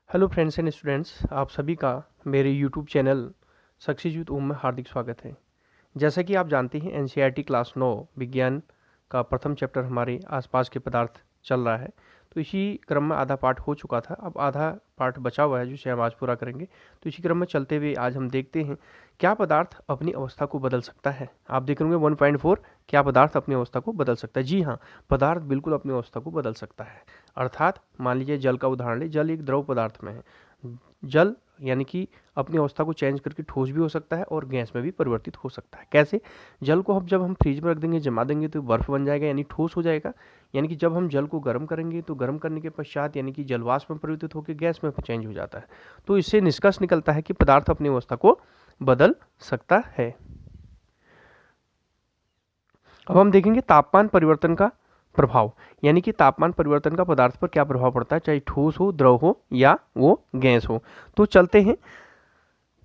Hello friends and students, आप सभी का मेरे यूट्यूब चैनल सक्सेस विद ओम में हार्दिक स्वागत है। जैसा कि आप जानते हैं एनसीईआरटी क्लास 9 विज्ञान का प्रथम चैप्टर हमारे आसपास के पदार्थ चल रहा है। तो इसी क्रम में आधा पार्ट हो चुका था, अब आधा पार्ट बचा हुआ है जिसे हम आज पूरा करेंगे। तो इसी क्रम में चलते हुए आज हम देखते हैं क्या पदार्थ अपनी अवस्था को बदल सकता है। आप देख रहे होंगे 1.4 क्या पदार्थ अपनी अवस्था को बदल सकता है। जी हाँ, पदार्थ बिल्कुल अपनी अवस्था को बदल सकता है। अर्थात मान लीजिए जल का उदाहरण ले, जल एक द्रव पदार्थ में है। जल यानी कि अपनी अवस्था को चेंज करके ठोस भी हो सकता है और गैस में भी परिवर्तित हो सकता है। कैसे? जल को जब हम फ्रिज में रख देंगे, जमा देंगे तो बर्फ बन जाएगा यानी ठोस हो जाएगा। यानी कि जब हम जल को गर्म करेंगे तो गर्म करने के पश्चात यानी कि जलवाष्प में परिवर्तित होकर गैस में चेंज हो जाता है। तो इससे निष्कर्ष निकलता है कि पदार्थ अपनी अवस्था को बदल सकता है। अब हम देखेंगे तापमान परिवर्तन का प्रभाव, यानी कि तापमान परिवर्तन का पदार्थ पर क्या प्रभाव पड़ता है, चाहे ठोस हो, द्रव हो या वो गैस हो। तो चलते हैं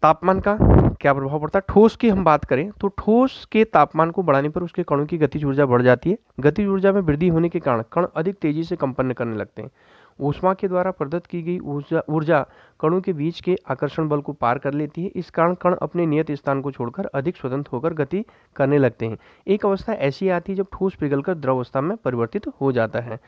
तापमान का क्या प्रभाव पड़ता है। ठोस की हम बात करें तो ठोस के तापमान को बढ़ाने पर उसके कणों की गतिज ऊर्जा बढ़ जाती है। गतिज ऊर्जा में वृद्धि होने के कारण कण अधिक तेजी से कंपन करने लगते हैं। ऊष्मा के द्वारा प्रदत्त की गई ऊर्जा कणों के बीच के आकर्षण बल को पार कर लेती है। इस कारण कण अपने नियत स्थान को छोड़कर अधिक स्वतंत्र होकर गति करने लगते हैं। एक अवस्था ऐसी आती है जब ठोस पिघलकर द्रव अवस्था में परिवर्तित हो जाता है।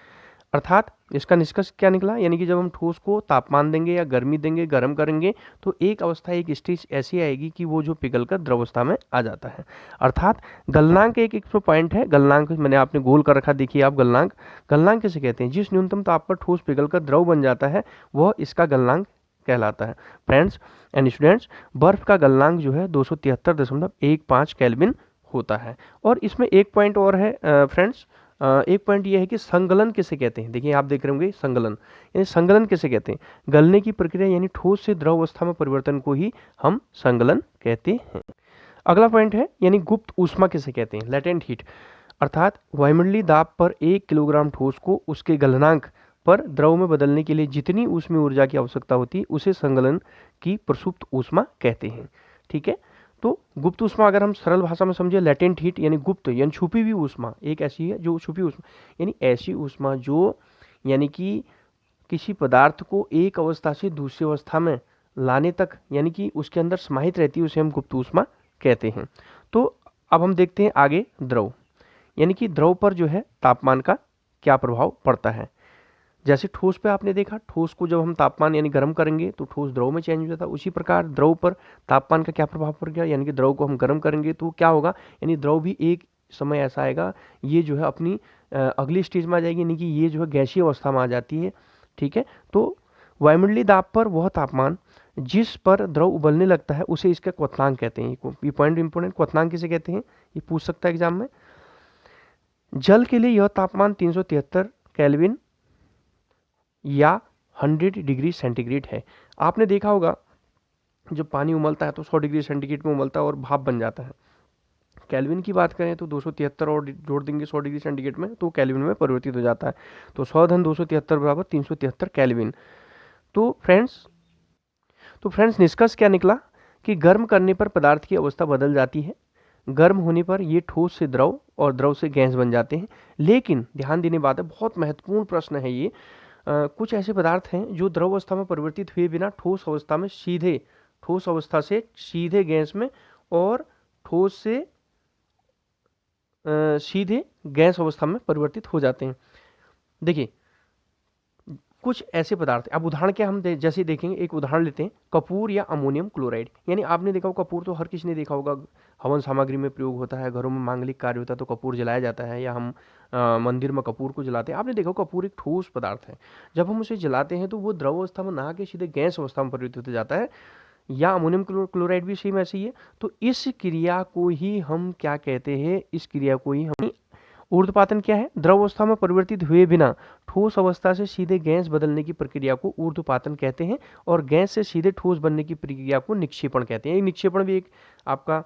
अर्थात इसका निष्कर्ष क्या निकला, यानी कि जब हम ठोस को तापमान देंगे या गर्मी देंगे, गर्म करेंगे तो एक अवस्था, एक स्टेज ऐसी आएगी कि वो जो पिघलकर द्रव अवस्था में आ जाता है। अर्थात गलनांक एक पॉइंट है। गलनांक मैंने आपने गोल कर रखा, देखिए आप। गलनांक किसे कहते हैं? जिस न्यूनतम ताप पर ठोस पिघलकर द्रव बन जाता है वह इसका गलनांक कहलाता है। फ्रेंड्स एंड स्टूडेंट्स, बर्फ का गलनांक जो है 273.15 केल्विन होता है। और इसमें एक पॉइंट और है फ्रेंड्स, एक पॉइंट ये है कि संगलन किसे कहते हैं। देखिए आप देख रहे होंगे संगलन, यानी संगलन किसे कहते हैं? गलने की प्रक्रिया यानी ठोस से द्रव अवस्था में परिवर्तन को ही हम संगलन कहते हैं। अगला पॉइंट है यानी गुप्त ऊष्मा किसे कहते हैं, लेटेंट हीट। अर्थात वायुमंडलीय दाब पर 1 किलोग्राम ठोस को उसके गलनांक पर द्रव में बदलने के लिए जितनी ऊष्मीय ऊर्जा की आवश्यकता होती है उसे संगलन की प्रसुप्त ऊष्मा कहते हैं। ठीक है, तो गुप्त ऊष्मा अगर हम सरल भाषा में समझे, लेटेंट हीट यानी गुप्त यानी छुपी हुई ऊष्मा एक ऐसी है जो छुपी ऊष्मा, यानी ऐसी ऊष्मा जो यानी कि किसी पदार्थ को एक अवस्था से दूसरी अवस्था में लाने तक यानी कि उसके अंदर समाहित रहती है, उसे हम गुप्त ऊष्मा कहते हैं। तो अब हम देखते हैं आगे द्रव, यानी कि द्रव पर जो है तापमान का क्या प्रभाव पड़ता है। जैसे ठोस पे आपने देखा, ठोस को जब हम तापमान यानी गर्म करेंगे तो ठोस द्रव में चेंज हो जाता है। उसी प्रकार द्रव पर तापमान का क्या प्रभाव पड़ गया, यानी कि द्रव को हम गर्म करेंगे तो क्या होगा, यानी द्रव भी एक समय ऐसा आएगा ये जो है अपनी अगली स्टेज में आ जाएगी, यानी कि ये जो है गैसीय अवस्था में आ जाती है। ठीक है, तो वायुमंडलीय दाब पर वह तापमान जिस पर द्रव उबलने लगता है उसे इसका क्वथनांक कहते हैं। ये पॉइंट इंपोर्टेंट, क्वथनांक किसे कहते हैं ये पूछ सकता है एग्जाम में। जल के लिए यह तापमान 373 केल्विन या 100 डिग्री सेंटीग्रेड है। आपने देखा होगा जब पानी उमलता है तो 100 डिग्री सेंटीग्रेड में उमलता है और भाप बन जाता है। केल्विन की बात करें तो 273 और जोड़ देंगे 100 डिग्री सेंटीग्रेड में तो केल्विन में परिवर्तित हो जाता है। तो 100 धन 273 बराबर 373 केल्विन। तो फ्रेंड्स निष्कर्ष क्या निकला कि गर्म करने पर पदार्थ की अवस्था बदल जाती है। गर्म होने पर ये ठोस से द्रव और द्रव से गैस बन जाते हैं। लेकिन ध्यान देने बात है, बहुत महत्वपूर्ण प्रश्न है ये, कुछ ऐसे पदार्थ हैं जो द्रव अवस्था में परिवर्तित हुए बिना ठोस अवस्था से सीधे गैस में और ठोस से सीधे गैस अवस्था में परिवर्तित हो जाते हैं। देखिए कुछ ऐसे पदार्थ, अब उदाहरण क्या हम जैसे देखेंगे, एक उदाहरण लेते हैं कपूर या अमोनियम क्लोराइड। यानी आपने देखा होगा कपूर तो हर किसी ने देखा होगा, हवन सामग्री में प्रयोग होता है, घरों में मांगलिक कार्य होता है तो कपूर जलाया जाता है, या हम मंदिर में कपूर को जलाते हैं। आपने देखा कपूर एक ठोस पदार्थ है, जब हम उसे जलाते हैं तो वो द्रव अवस्था में ना के सीधे गैस अवस्था में परिवर्तित हो जाता है। या अमोनियम क्लोराइड भी सेम ऐसी ही है। तो इस क्रिया को ही हम क्या कहते हैं, इस क्रिया को ही हम ऊर्ध्वपातन क्या है, द्रव अवस्था में परिवर्तित हुए बिना ठोस अवस्था से सीधे गैस बदलने की प्रक्रिया को ऊर्ध्वपातन कहते हैं, और गैस से सीधे ठोस बनने की प्रक्रिया को निक्षेपण कहते हैं। निक्षेपण भी एक आपका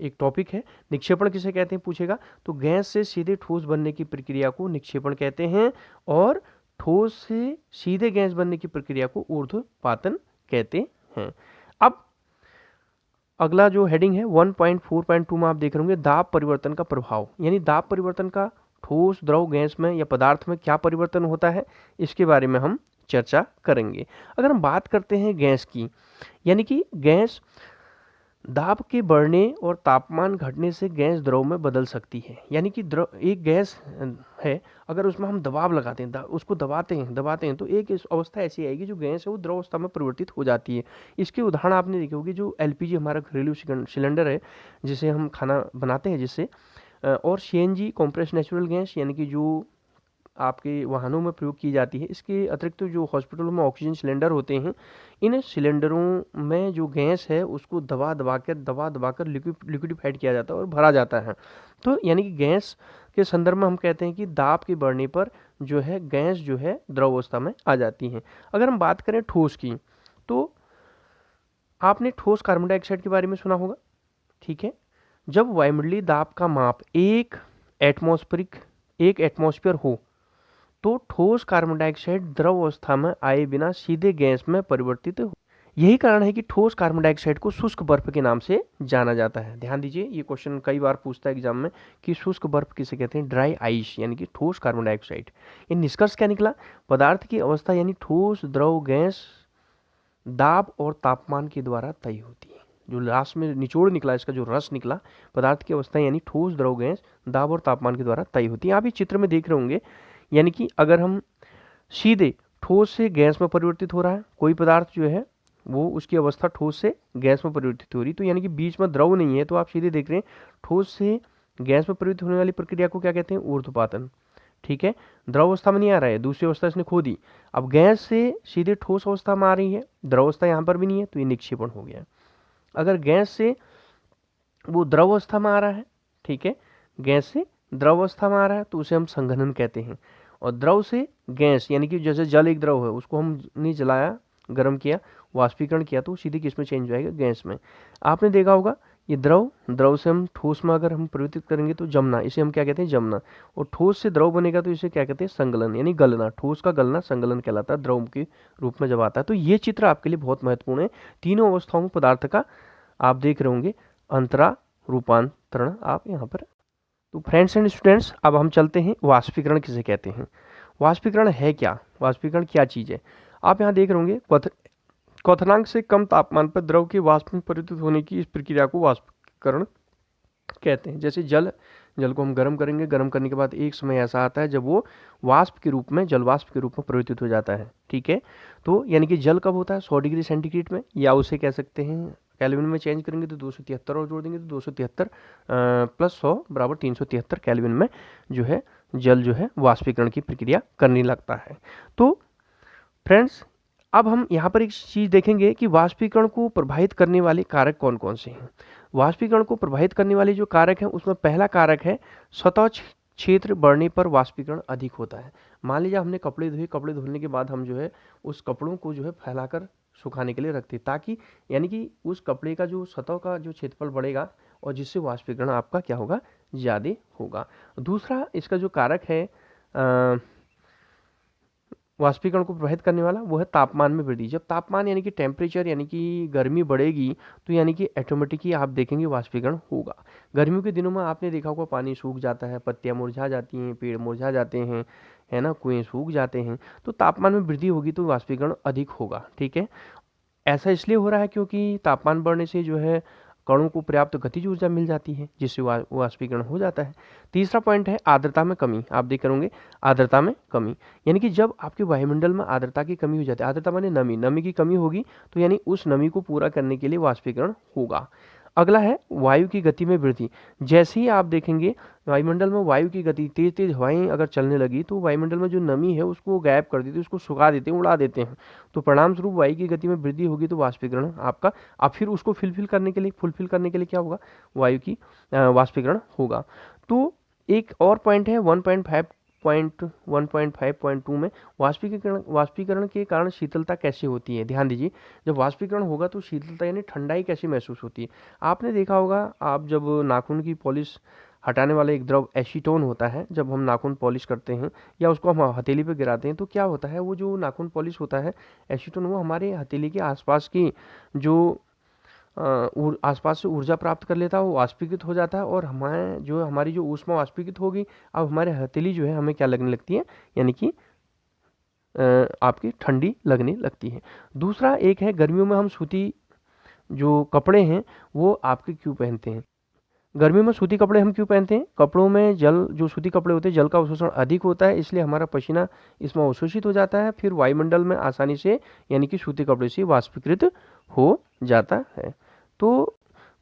एक टॉपिक है। निक्षेपण किसे कहते हैं पूछेगा, तो गैस से सीधे ठोस बनने की प्रक्रिया को निक्षेपण कहते हैं और ठोस से सीधे गैस बनने की प्रक्रिया को ऊर्ध्वपातन कहते हैं। अब अगला जो हेडिंग है 1.4.2 में आप देख रहे होंगे दाब परिवर्तन का प्रभाव, यानी दाब परिवर्तन का ठोस द्रव गैस में या पदार्थ में क्या परिवर्तन होता है इसके बारे में हम चर्चा करेंगे। अगर हम बात करते हैं गैस की, यानी कि गैस दाब के बढ़ने और तापमान घटने से गैस द्रव में बदल सकती है। यानी कि एक गैस है, अगर उसमें हम दबाव लगाते हैं, उसको दबाते हैं तो एक अवस्था ऐसी आएगी जो गैस है वो द्रव अवस्था में परिवर्तित हो जाती है। इसके उदाहरण आपने देखे होंगे, जो एलपीजी हमारा घरेलू सिलेंडर है जिसे हम खाना बनाते हैं जिससे, और सीएनजी कॉम्प्रेस्ड नेचुरल गैस यानी कि जो आपके वाहनों में प्रयोग की जाती है। इसके अतिरिक्त जो हॉस्पिटलों में ऑक्सीजन सिलेंडर होते हैं, इन सिलेंडरों में जो गैस है उसको दबा दबा कर लिक्विडिफाइड किया जाता है और भरा जाता है। तो यानी कि गैस के संदर्भ में हम कहते हैं कि दाब के बढ़ने पर जो है गैस जो है द्रव अवस्था में आ जाती है। अगर हम बात करें ठोस की, तो आपने ठोस कार्बन डाइऑक्साइड के बारे में सुना होगा, ठीक है। जब वायुमंडलीय दाब का माप एक एटमॉस्फेयर हो तो ठोस कार्बन डाइऑक्साइड द्रव अवस्था में आए बिना सीधे गैस में परिवर्तित हो। यही कारण है कि ठोस कार्बन डाइऑक्साइड को शुष्क बर्फ के नाम से जाना जाता है। ध्यान दीजिए, ये क्वेश्चन कई बार पूछता है एग्जाम में कि शुष्क बर्फ किसे कहते हैं, ड्राई आइस यानी कि ठोस कार्बन डाइऑक्साइड। ये निष्कर्ष क्या निकला, पदार्थ की अवस्था यानी ठोस द्रव गैस दाब और तापमान के द्वारा तय होती है। जो लास्ट में निचोड़ निकला, इसका जो रस निकला, पदार्थ की अवस्था यानी ठोस द्रव गैस दाब और तापमान के द्वारा तय होती है। आप इस चित्र में देख रहे होंगे, यानी कि अगर हम सीधे ठोस से गैस में परिवर्तित हो रहा है कोई पदार्थ जो है वो, उसकी अवस्था ठोस से गैस में परिवर्तित हो रही, तो यानी कि बीच में द्रव नहीं है, तो आप सीधे देख रहे हैं ठोस से गैस में परिवर्तित होने वाली प्रक्रिया को क्या कहते हैं, ऊर्ध्वपातन। ठीक है, द्रव अवस्था में नहीं आ रहा है, दूसरी अवस्था इसने खो दी। अब गैस से सीधे ठोस अवस्था में आ रही है, द्रव अवस्था यहाँ पर भी नहीं है, तो ये निक्षेपण हो गया। अगर गैस से वो द्रव अवस्था में आ रहा है, ठीक है, गैस से द्रव अवस्था में आ रहा है तो उसे हम संघनन कहते हैं। और द्रव से गैस यानी कि जैसे जल एक द्रव है, उसको हमने जलाया, गर्म किया, वाष्पीकरण किया, तो सीधे किस में चेंज हो जाएगा, गैस में। आपने देखा होगा ये द्रव से हम ठोस में अगर हम परिवर्तित करेंगे तो जमना, इसे हम क्या कहते हैं, जमना। और ठोस से द्रव बनेगा तो इसे क्या कहते हैं, संगलन यानी गलना। ठोस का गलना संगलन कहलाता है, द्रव के रूप में जब आता है। तो ये चित्र आपके लिए बहुत महत्वपूर्ण है। तीनों अवस्थाओं में पदार्थ का आप देख रहे होंगे अंतरा रूपांतरण आप यहाँ पर। तो फ्रेंड्स एंड स्टूडेंट्स, अब हम चलते हैं वाष्पीकरण किसे कहते हैं। वाष्पीकरण है क्या, वाष्पीकरण क्या चीज़ है। आप यहाँ देख रहे होंगे क्वथनांक से कम तापमान पर द्रव के वाष्प में परिवर्तित होने की इस प्रक्रिया को वाष्पीकरण कहते हैं। जैसे जल को हम गर्म करेंगे, गर्म करने के बाद एक समय ऐसा आता है जब वो वाष्प के रूप में, जल वाष्प के रूप में परिवर्तित हो जाता है। ठीक है, तो यानी कि जल कब होता है, 100 डिग्री सेंटीग्रेड में, या उसे कह सकते हैं केल्विन में चेंज करेंगे तो 273 और जोड़ देंगे तो 273 प्लस 100 बराबर 373 केल्विन में जो है जल जो है वाष्पीकरण की प्रक्रिया करने लगता है। तो फ्रेंड्स, अब हम यहाँ पर एक चीज़ देखेंगे कि वाष्पीकरण को प्रभावित करने वाले कारक कौन कौन से हैं। वाष्पीकरण को प्रभावित करने वाले जो कारक हैं उसमें पहला कारक है सतह क्षेत्र बढ़ने पर वाष्पीकरण अधिक होता है। मान लीजिए हमने कपड़े धोए, कपड़े धोने के बाद हम जो है उस कपड़ों को जो है फैलाकर सुखाने के लिए रखते, ताकि यानी कि उस कपड़े का जो सतह का जो क्षेत्रफल बढ़ेगा और जिससे वाष्पीकरण आपका क्या होगा, ज़्यादा होगा। दूसरा इसका जो कारक है वाष्पीकरण को प्रभावित करने वाला, वो है तापमान में वृद्धि। जब तापमान यानी कि टेम्परेचर यानी कि गर्मी बढ़ेगी तो यानी कि ऑटोमेटिकली आप देखेंगे वाष्पीकरण होगा। गर्मियों के दिनों में आपने देखा होगा पानी सूख जाता है, पत्तियां मुरझा जाती हैं, पेड़ मुरझा जाते हैं, है ना, कुएं सूख जाते हैं। तो तापमान में वृद्धि होगी तो वाष्पीकरण अधिक होगा। ठीक है, ऐसा इसलिए हो रहा है क्योंकि तापमान बढ़ने से जो है कणों को पर्याप्त गतिज ऊर्जा मिल जाती है जिससे वाष्पीकरण हो जाता है। तीसरा पॉइंट है आर्द्रता में कमी। आप देख करोगे आर्द्रता में कमी, यानी कि जब आपके वायुमंडल में आर्द्रता की कमी हो जाती है, आर्द्रता माने नमी की कमी होगी, तो यानी उस नमी को पूरा करने के लिए वाष्पीकरण होगा। अगला है वायु की गति में वृद्धि। जैसे ही आप देखेंगे वायुमंडल में वायु की गति, तेज तेज हवाएं अगर चलने लगी तो वायुमंडल में जो नमी है उसको गायब कर देती है, उसको सुखा देते हैं, उड़ा देते हैं। तो परिणाम स्वरूप वायु की गति में वृद्धि होगी तो वाष्पीकरण आपका, अब फिर उसको फुलफिल करने के लिए क्या होगा, वायु की वाष्पीकरण होगा। तो एक और पॉइंट है 1.5.2 में वाष्पीकरण के कारण शीतलता कैसे होती है। ध्यान दीजिए, जब वाष्पीकरण होगा तो शीतलता यानी ठंडाई कैसे महसूस होती है। आपने देखा होगा, आप जब नाखून की पॉलिश हटाने वाला एक द्रव एसीटोन होता है, जब हम नाखून पॉलिश करते हैं या उसको हम हथेली पे गिराते हैं तो क्या होता है, वो जो नाखून पॉलिश होता है एसीटोन, वो हमारे हथेली के आसपास की जो आसपास से ऊर्जा प्राप्त कर लेता है, वो वाष्पीकृत हो जाता है और हमारी जो ऊष्मा वाष्पीकृत होगी, अब हमारे हथेली जो है हमें क्या लगने लगती है, यानी कि आपकी ठंडी लगने लगती है। दूसरा एक है, गर्मियों में हम सूती जो कपड़े हैं वो आपके क्यों पहनते हैं। गर्मियों में सूती कपड़े हम क्यों पहनते हैं? कपड़ों में जल, जो सूती कपड़े होते हैं जल का अवशोषण अधिक होता है, इसलिए हमारा पसीना इसमें अवशोषित हो जाता है, फिर वायुमंडल में आसानी से यानी कि सूती कपड़े से वाष्पीकृत हो जाता है। तो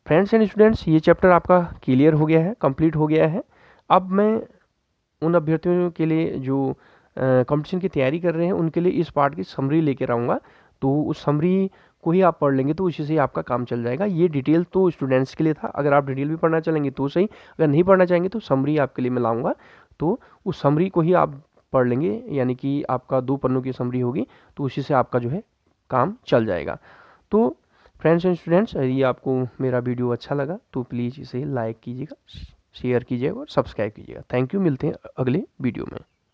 फ्रेंड्स एंड स्टूडेंट्स, ये चैप्टर आपका क्लियर हो गया है, कंप्लीट हो गया है। अब मैं उन अभ्यर्थियों के लिए जो कंपटीशन की तैयारी कर रहे हैं उनके लिए इस पार्ट की समरी लेकर आऊँगा, तो उस समरी को ही आप पढ़ लेंगे तो उसी से आपका काम चल जाएगा। ये डिटेल तो स्टूडेंट्स के लिए था, अगर आप डिटेल भी पढ़ना चलेंगे तो सही, अगर नहीं पढ़ना चाहेंगे तो समरी आपके लिए मैं लाऊंगा, तो उस समरी को ही आप पढ़ लेंगे, यानी कि आपका 2 पन्नों की समरी होगी, तो उसी से आपका जो है काम चल जाएगा। तो फ्रेंड्स एंड स्टूडेंट्स, यदि आपको मेरा वीडियो अच्छा लगा तो प्लीज़ इसे लाइक कीजिएगा, शेयर कीजिएगा और सब्सक्राइब कीजिएगा। थैंक यू, मिलते हैं अगले वीडियो में।